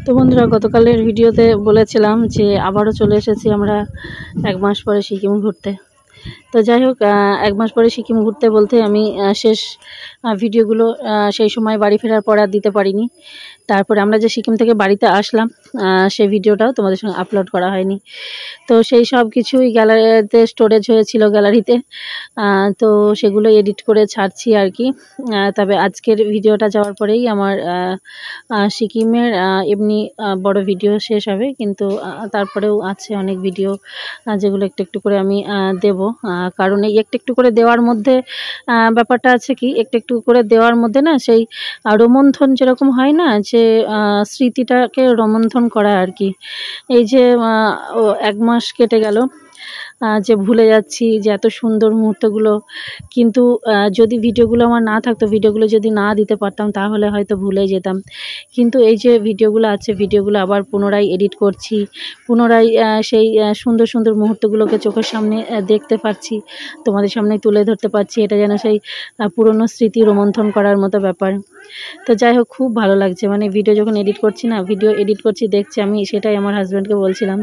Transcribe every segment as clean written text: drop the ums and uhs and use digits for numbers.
তো বন্ধুরা, গতকালের ভিডিওতে বলেছিলাম যে আবারও চলে এসেছি আমরা 1 মাস পরে সিকিম ঘুরতে। তো যাই হোক, 1 মাস পরে সিকিম ঘুরতে বলতে আমি শেষ ভিডিওগুলো সেই সময় বাড়ি ফেরার পর আর দিতে পারিনি। তারপরে আমরা যে সিকিম থেকে বাড়িতে আসলাম সেই ভিডিওটাও তোমাদের সঙ্গে আপলোড করা হয়নি। তো সেই সব কিছুই গ্যালারিতে স্টোরেজ হয়েছিল গ্যালারিতে, তো সেগুলো এডিট করে ছাড়ছি আর কি। তবে আজকের ভিডিওটা যাওয়ার পরেই আমার সিকিমের এমনি বড় ভিডিও শেষ হবে, কিন্তু তারপরেও আছে অনেক ভিডিও যেগুলো একটু একটু করে আমি দেব। কারণ এই একটু একটু করে দেওয়ার মধ্যে ব্যাপারটা আছে কি, একটু একটু করে দেওয়ার মধ্যে না সেই রোমন্থন যেরকম হয় না, যে স্মৃতিটাকে রোমন্থন করা আর কি। এই যে 1 মাস কেটে গেল, যে ভুলে যাচ্ছি যে এত সুন্দর মুহূর্তগুলো, কিন্তু যদি ভিডিওগুলো আমার না থাকতো, ভিডিওগুলো যদি না দিতে পারতাম তাহলে হয়তো ভুলে যেতাম। কিন্তু এই যে ভিডিওগুলো আছে, ভিডিওগুলো আবার পুনরায় এডিট করছি, পুনরায় সেই সুন্দর সুন্দর মুহূর্তগুলোকে চোখের সামনে দেখতে পাচ্ছি, তোমাদের সামনে তুলে ধরতে পারছি। এটা যেন সেই পুরনো স্মৃতি রোমন্থন করার মতো ব্যাপার। তো যাই হোক, খুব ভালো লাগছে। মানে ভিডিও যখন এডিট করছি না, ভিডিও এডিট করছি দেখছি আমি, সেটাই আমার হাজব্যান্ডকে বলছিলাম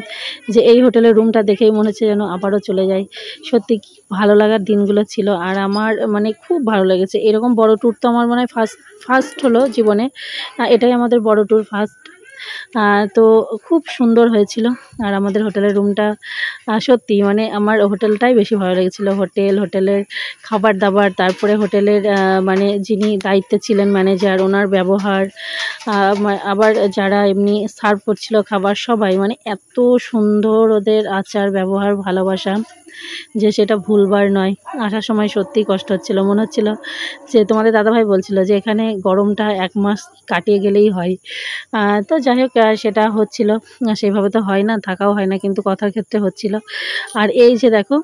যে এই হোটেলের রুমটা দেখেই মনে হচ্ছে যেন আবারও চলে যাই। সত্যি কি ভালো লাগার দিনগুলো ছিল, আর আমার মানে খুব ভালো লেগেছে। এরকম বড় ট্যুর তো আমার মনে হয় ফার্স্ট হলো জীবনে, এটাই আমাদের বড় ট্যুর ফার্স্ট। তো খুব সুন্দর হয়েছিল। আর আমাদের হোটেলের রুমটা সত্যি মানে আমার হোটেলটাই বেশি ভালো লেগেছিলো। হোটেলের খাবার দাবার, তারপরে হোটেলের মানে যিনি দায়িত্বে ছিলেন ম্যানেজার, ওনার ব্যবহার, আবার যারা এমনি সার্ভ করছিল খাবার, সবাই মানে এত সুন্দর ওদের আচার ব্যবহার ভালোবাসা যে সেটা ভুলবার নয়। আসার সময় সত্যিই কষ্ট হচ্ছিল, মনে হচ্ছিল যে তোমাদের দাদাভাই বলছিল যে এখানে গরমটা 1 মাস কাটিয়ে গেলেই হয়। তো যাই হোক, সেটা হচ্ছিল, সেইভাবে তো হয় না, থাকাও হয় না, কিন্তু কথার ক্ষেত্রে হচ্ছিল। আর এই যে দেখো,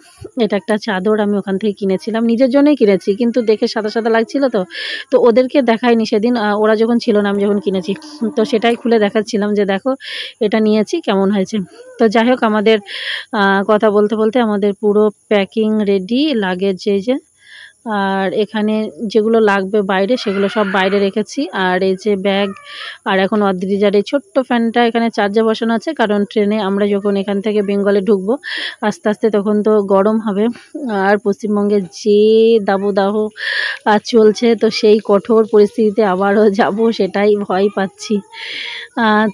এটা একটা চাদর আমি ওখান থেকে কিনেছিলাম, নিজের জন্যই কিনেছি, কিন্তু দেখে সাদা সাদা লাগছিল তো ওদেরকে দেখাইনি সেদিন, ওরা যখন ছিল না আমি যখন কিনেছি, তো সেটাই খুলে দেখাচ্ছিলাম যে দেখো এটা নিয়েছি, কেমন হয়েছে। তো যাই হোক, আমাদের কথা বলতে বলতে আমাদের পুরো প্যাকিং রেডি, লাগেজ যে আর এখানে যেগুলো লাগবে বাইরে সেগুলো সব বাইরে রেখেছি। আর এই যে ব্যাগ, আর এখন অদ্রিজার এই ছোট্ট ফ্যানটা এখানে চার্জে বসানো আছে, কারণ ট্রেনে আমরা যখন এখান থেকে বেঙ্গলে ঢুকবো আস্তে আস্তে তখন তো গরম হবে। আর পশ্চিমবঙ্গে যে দাবদাহ চলছে, তো সেই কঠোর পরিস্থিতিতে আবারও যাব, সেটাই ভয় পাচ্ছি।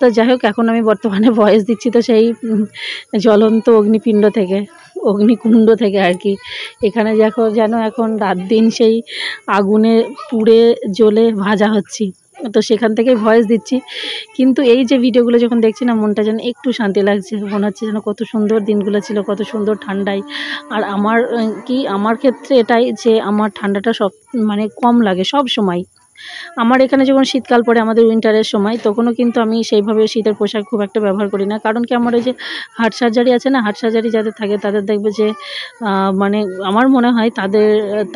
তো যাই হোক, এখন আমি বর্তমানে ভয়েস দিচ্ছি তো সেই জ্বলন্ত অগ্নিকুণ্ড থেকে আর কি। এখানে দেখো যেন এখন রাত দিন সেই আগুনে পুড়ে জ্বলে ভাজা হচ্ছি, তো সেখান থেকে ভয়েস দিচ্ছি। কিন্তু এই যে ভিডিওগুলো যখন দেখছি না, মনটা যেন একটু শান্তি লাগছে, মনে হচ্ছে যেন কত সুন্দর দিনগুলো ছিল, কত সুন্দর ঠান্ডায়। আর আমার ক্ষেত্রে এটাই যে আমার ঠান্ডাটা মানে কম লাগে সব সময়। আমার এখানে যখন শীতকাল পড়ে, আমাদের উইন্টারের সময়, তখনও কিন্তু আমি সেইভাবে শীতের পোশাক খুব একটা ব্যবহার করি না। কারণ কি, আমার ওই যে হার্ট সার্জারি আছে না, হার্ট সার্জারি যাদের থাকে তাদের দেখবে যে মানে আমার মনে হয়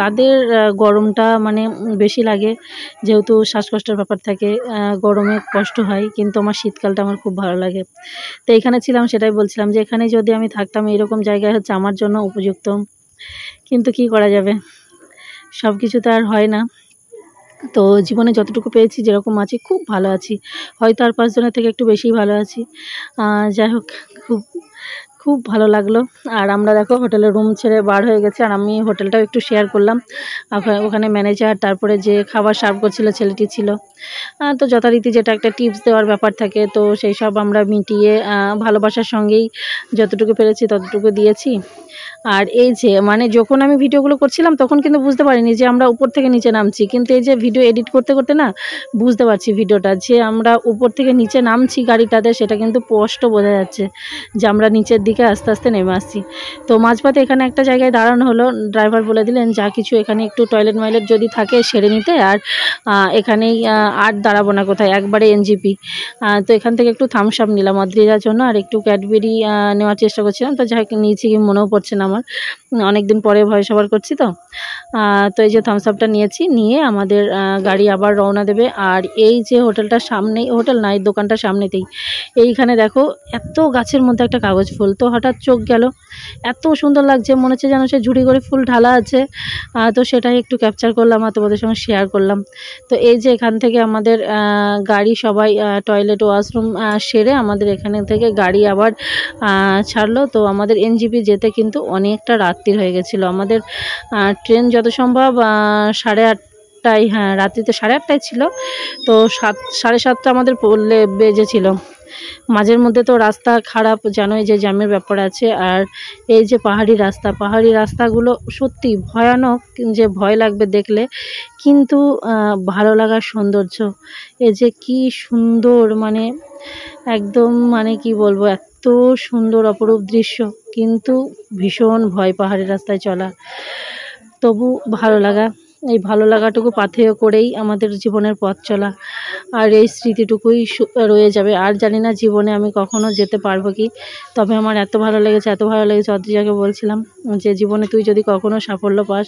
তাদের গরমটা মানে বেশি লাগে, যেহেতু শ্বাসকষ্টের ব্যাপার থাকে, গরমে কষ্ট হয়। কিন্তু আমার শীতকালটা আমার খুব ভালো লাগে। তো এখানে ছিলাম, সেটাই বলছিলাম যে এখানে যদি আমি থাকতাম, এরকম জায়গায় হচ্ছে আমার জন্য উপযুক্ত। কিন্তু কি করা যাবে, সব কিছু তো আর হয় না। তো জীবনে যতটুকু পেয়েছি, যেরকম আছি, খুব ভালো আছি, হয়তো আর 5 জনের থেকে একটু বেশিই ভালো আছি। যাই হোক, খুব ভালো লাগলো। আর আমরা দেখো হোটেলের রুম ছেড়ে বার হয়ে গেছে, আর আমি হোটেলটাও একটু শেয়ার করলাম। ওখানে ম্যানেজার, তারপরে যে খাবার সার্ভ করছিল ছেলেটি ছিল, তো যথারীতি যেটা একটা টিপস দেওয়ার ব্যাপার থাকে, তো সেই সব আমরা মিটিয়ে ভালোবাসার সঙ্গেই যতটুকু পেরেছি ততটুকু দিয়েছি। আর এই যে মানে যখন আমি ভিডিওগুলো করছিলাম তখন কিন্তু বুঝতে পারিনি যে আমরা উপর থেকে নিচে নামছি, কিন্তু এই যে ভিডিও এডিট করতে করতে না বুঝতে পারছি ভিডিওটা, যে আমরা উপর থেকে নিচে নামছি গাড়িটাতে, সেটা কিন্তু স্পষ্ট বোঝা যাচ্ছে যে আমরা নিচের দিকে আস্তে আস্তে নেমে আসছি। তো মাঝপথে এখানে একটা জায়গায় দাঁড়ানো হলো, ড্রাইভার বলে দিলেন যা কিছু এখানে একটু টয়লেট যদি থাকে সেরে নিতে, আর এখানেই আর দাঁড়াবো না কোথায়, একবারে এনজিপি। তো এখান থেকে একটু থামস আপ নিলাম অদ্রিজার জন্য, আর একটু ক্যাডবেরি নেওয়ার চেষ্টা করছিলাম। তো যাই হোক, নিয়েছি কি মনেও পড়ছে না আমার, অনেক দিন পরে ভয়েস ওভার করছি তো। তো এই যে থামস আপটা নিয়েছি, নিয়ে আমাদের গাড়ি আবার রওনা দেবে। আর এই যে হোটেলটার সামনেই, হোটেল না, এই দোকানটার সামনেতেই এইখানে দেখো এত গাছের মধ্যে একটা কাগজ ফুল, তো হঠাৎ চোখ গেল, এত সুন্দর লাগছে, মনে হচ্ছে যেন সে ঝুড়ি করে ফুল ঢালা আছে। তো সেটাই একটু ক্যাপচার করলাম আর তোমাদের সঙ্গে শেয়ার করলাম। তো এই যে এখান থেকে আমাদের গাড়ি সবাই টয়লেট ওয়াশরুম সেরে আমাদের এখানে থেকে গাড়ি আবার ছাড়লো। তো আমাদের এনজিপি যেতে কিন্তু অনেকটা রাত্রি হয়ে গেছিলো। আমাদের ট্রেন যত সম্ভব 8:30, হ্যাঁ রাত্রিতে 8:30 ছিল। তো 7:30 আমাদের বেজেছিল। মাঝের মধ্যে তো রাস্তা খারাপ, জানোই যে জ্যামের ব্যাপার আছে। আর এই যে পাহাড়ি রাস্তাগুলো সত্যি ভয়ানক, যে ভয় লাগবে দেখলে, কিন্তু ভালো লাগার সৌন্দর্য। এই যে কি সুন্দর, মানে একদম, মানে কি বলবো, এত সুন্দর অপরূপ দৃশ্য, কিন্তু ভীষণ ভয় পাহাড়ি রাস্তায় চলা। তবু ভালো লাগা, এই ভালো লাগাটুকু পাথেয় করেই আমাদের জীবনের পথ চলা। আর এই স্মৃতিটুকুই রয়ে যাবে। আর জানি না জীবনে আমি কখনো যেতে পারবো কি, তবে আমার এত ভালো লেগেছে, অদ্রিজাকে বলছিলাম যে জীবনে তুই যদি কখনো সাফল্য পাস,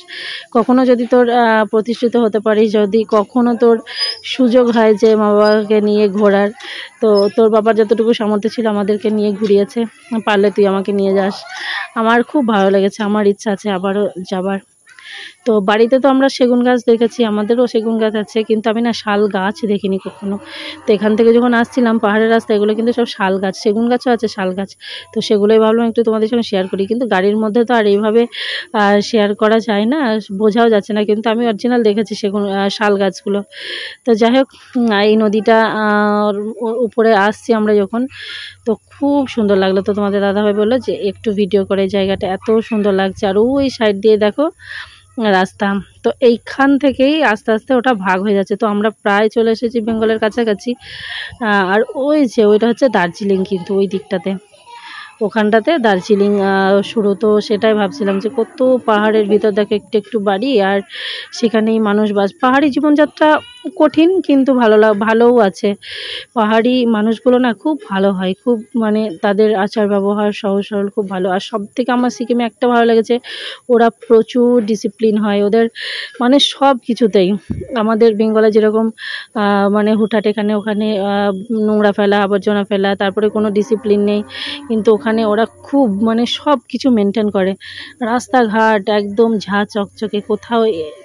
কখনো যদি তোর প্রতিষ্ঠিত হতে পারিস, যদি কখনো তোর সুযোগ হয় যে মা বাবাকে নিয়ে ঘোরার, তো তোর বাবার যতটুকু সামর্থ্য ছিল আমাদেরকে নিয়ে ঘুরিয়েছে, পারলে তুই আমাকে নিয়ে যাস। আমার খুব ভালো লেগেছে, আমার ইচ্ছা আছে আবারও যাবার। তো বাড়িতে তো আমরা সেগুন গাছ দেখেছি, আমাদেরও সেগুন গাছ আছে, কিন্তু আমি না শাল গাছ দেখিনি কখনো। তো এখান থেকে যখন আসছিলাম পাহাড়ের রাস্তা, এগুলো কিন্তু সব শাল গাছ, সেগুন গাছও আছে, শাল গাছ। তো সেগুলোই ভাবলাম একটু তোমাদের সঙ্গে শেয়ার করি, কিন্তু গাড়ির মধ্যে তো আর এইভাবে শেয়ার করা যায় না, বোঝাও যাচ্ছে না, কিন্তু আমি অরিজিনাল দেখেছি সেগুন শাল গাছগুলো। তো যাই হোক, এই নদীটা উপরে আসছি আমরা যখন, তো খুব সুন্দর লাগলো। তো তোমাদের দাদাভাই বললো যে একটু ভিডিও করে, জায়গাটা এত সুন্দর লাগছে। আর ওই সাইড দিয়ে দেখো রাস্তা, তো এইখান থেকেই আস্তে আস্তে ওটা ভাগ হয়ে যাচ্ছে। তো আমরা প্রায় চলে এসেছি বেঙ্গলের কাছাকাছি। আর ওই যে ওইটা হচ্ছে দার্জিলিং, কিন্তু ওই দিকটাতে, ওখানটাতে দার্জিলিং শুরু। তো সেটাই ভাবছিলাম যে কত পাহাড়ের ভিতর দেখো একটু একটু বাড়ি, আর সেখানেই মানুষ বাস। পাহাড়ি জীবনযাত্রা কঠিন, কিন্তু ভালোও আছে। পাহাড়ি মানুষগুলো না খুব ভালো হয়, খুব, মানে তাদের আচার ব্যবহার সহজ সরল, খুব ভালো। আর সব থেকে আমার সিকিমে একটা ভালো লেগেছে, ওরা প্রচুর ডিসিপ্লিন হয় ওদের, মানে সব কিছুতেই। আমাদের বেঙ্গলে যেরকম মানে হুটহাট এখানে ওখানে নোংরা ফেলা, আবর্জনা ফেলা, তারপরে কোনো ডিসিপ্লিন নেই, কিন্তু ওখানে ওরা খুব, মানে সব কিছু মেনটেন করে। রাস্তাঘাট একদম ঝাঁ চকচকে, কোথাও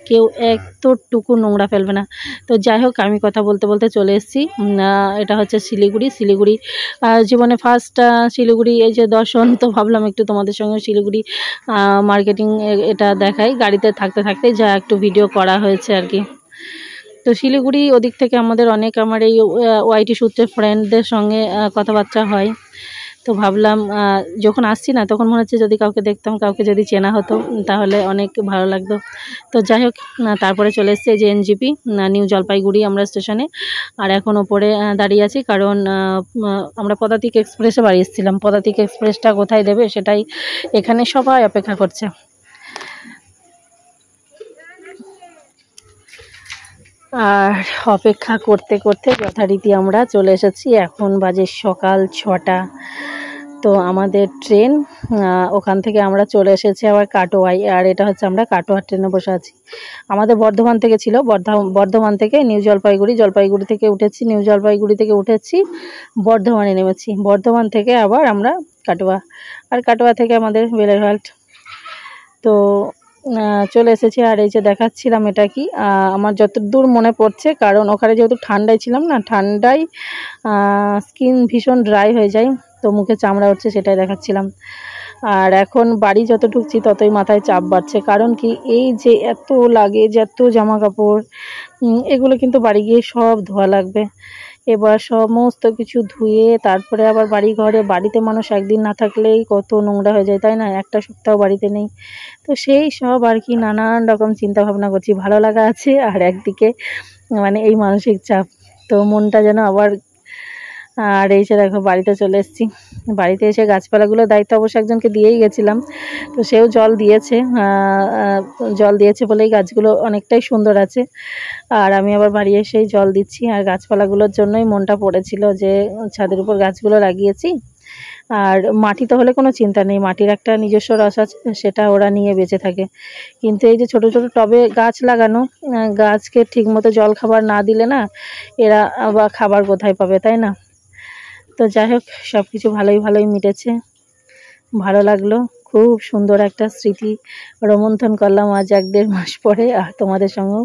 কেউ এতটুকু নোংরা ফেলবে না। তো যাই হোক, আমি কথা বলতে বলতে চলে এসেছি, এটা হচ্ছে শিলিগুড়ি। জীবনে ফার্স্ট শিলিগুড়ি এই যে দর্শন, তো ভাবলাম একটু তোমাদের সঙ্গে শিলিগুড়ি মার্কেটিং এটা দেখাই। গাড়িতে থাকতে থাকতেই যা একটু ভিডিও করা হয়েছে আর কি। তো শিলিগুড়ি ওদিক থেকে আমাদের অনেক, আমার এই ওয়াইটি সূত্রে ফ্রেন্ডদের সঙ্গে কথাবার্তা হয়। তো ভাবলাম যখন আসছি না, তখন মনে হচ্ছে যদি কাউকে দেখতাম, কাউকে যদি চেনা হতো, তাহলে অনেক ভালো লাগতো। তো যাই হোক, তারপরে চলে এসছে যে এনজিপি নিউ জলপাইগুড়ি আমরা স্টেশনে। আর এখন ওপরে দাঁড়িয়ে আছি, কারণ আমরা পদাতিক এক্সপ্রেসে বাড়ি এসেছিলাম। পদাতিক এক্সপ্রেসটা কোথায় দেবে সেটাই এখানে সবাই অপেক্ষা করছে। আর অপেক্ষা করতে করতে যথারীতি আমরা চলে এসেছি। এখন বাজে সকাল 6টা। তো আমাদের ট্রেন, ওখান থেকে আমরা চলে এসেছি আবার কাটোয়ায়। আর এটা হচ্ছে আমরা কাটোয়ার ট্রেনে বসে আছি। আমাদের বর্ধমান থেকে ছিল, বর্ধমান থেকে নিউ জলপাইগুড়ি থেকে উঠেছি, নিউ জলপাইগুড়ি থেকে উঠেছি, বর্ধমানে নেমেছি, বর্ধমান থেকে আবার আমরা কাটোয়া, আর কাটোয়া থেকে আমাদের বেলেঘাট। তো চলে এসেছি। আর এই যে দেখাচ্ছিলাম, এটা কি আমার যতদূর মনে পড়ছে, কারণ ওখানে যেহেতু ঠান্ডায় ছিলাম না, ঠান্ডায় স্কিন ভীষণ ড্রাই হয়ে যায়, তো মুখে চামড়া উঠছে, সেটাই দেখাচ্ছিলাম। আর এখন বাড়ি যত ঢুকছি ততই মাথায় চাপ বাড়ছে, কারণ কি এই যে এত লাগেজ, এত জামা কাপড়, এগুলো কিন্তু বাড়ি গিয়ে সব ধোয়া লাগবে। এবার সমস্ত কিছু ধুয়ে তারপরে আবার বাড়িতে মানুষ একদিন না থাকলেই কত নোংরা হয়ে যায়, তাই না? একটা সপ্তাহ বাড়িতে নেই, তো সেই সব আর কি নানান রকম চিন্তা ভাবনা করছি। ভালো লাগা আছে, আর একদিকে মানে এই মানসিক চাপ, তো মনটা যেন আবার। আর এই যে দেখো বাড়িতে চলে এসেছি। বাড়িতে এসে গাছপালাগুলো দায়িত্ব অবশ্য একজনকে দিয়েই গেছিলাম, তো সেও জল দিয়েছে বলেই গাছগুলো অনেকটাই সুন্দর আছে। আর আমি আবার বাড়ি এসেই জল দিচ্ছি। আর গাছপালাগুলোর জন্যই মনটা পড়েছিল যে ছাদের উপর গাছগুলো লাগিয়েছি, আর মাটিতে হলে কোনো চিন্তা নেই, মাটির একটা নিজস্ব রস আছে, সেটা ওরা নিয়ে বেঁচে থাকে। কিন্তু এই যে ছোট ছোট টবে গাছ লাগানো, গাছকে ঠিকমতো জল খাবার না দিলে না এরা বা খাবার কোথায় পাবে, তাই না? তো যাই হোক, সব কিছু ভালোই মিটেছে, ভালো লাগলো। খুব সুন্দর একটা স্মৃতি রোমন্থন করলাম আজ 1-1.5 মাস পরে, আর তোমাদের সঙ্গেও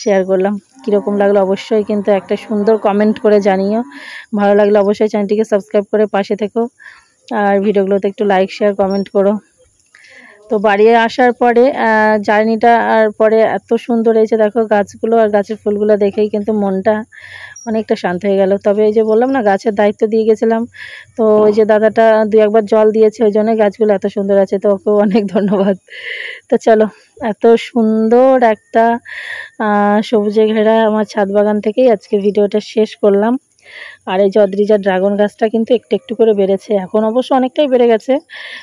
শেয়ার করলাম। কীরকম লাগলো অবশ্যই কিন্তু একটা সুন্দর কমেন্ট করে জানিও। ভালো লাগলে অবশ্যই চ্যানেলটিকে সাবস্ক্রাইব করে পাশে থেকো, আর ভিডিওগুলোতে একটু লাইক শেয়ার কমেন্ট করো। তো বাড়ি আসার পরে জার্নিটা আর পরে এত সুন্দর হয়েছে দেখো, গাছগুলো আর গাছের ফুলগুলো দেখেই কিন্তু মনটা অনেকটা শান্ত হয়ে গেল। তবে এই যে বললাম না, গাছের দায়িত্ব দিয়ে গেছিলাম, তো ওই যে দাদাটা 2-1 বার জল দিয়েছে, ওই জন্য গাছগুলো এত সুন্দর আছে, তো ওকেও অনেক ধন্যবাদ। তো চলো, এত সুন্দর একটা সবুজে ঘেরা আমার ছাদ বাগান থেকেই আজকে ভিডিওটা শেষ করলাম। আর এই যে অদ্রিজা ড্রাগন গাছটা কিন্তু একটু একটু করে বেড়েছে, এখন অবশ্য অনেকটাই বেড়ে গেছে।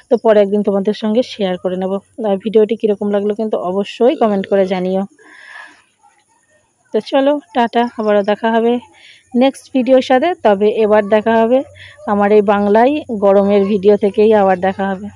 তো পরে একদিন তোমাদের সঙ্গে শেয়ার করে নেব। আর ভিডিওটি কীরকম লাগলো কিন্তু অবশ্যই কমেন্ট করে জানিও। তো চলো, টাটা, আবারও দেখা হবে নেক্সট ভিডিওর সাথে। তবে এবার দেখা হবে আমার এই বাংলায় গরমের ভিডিও থেকেই আবার দেখা হবে।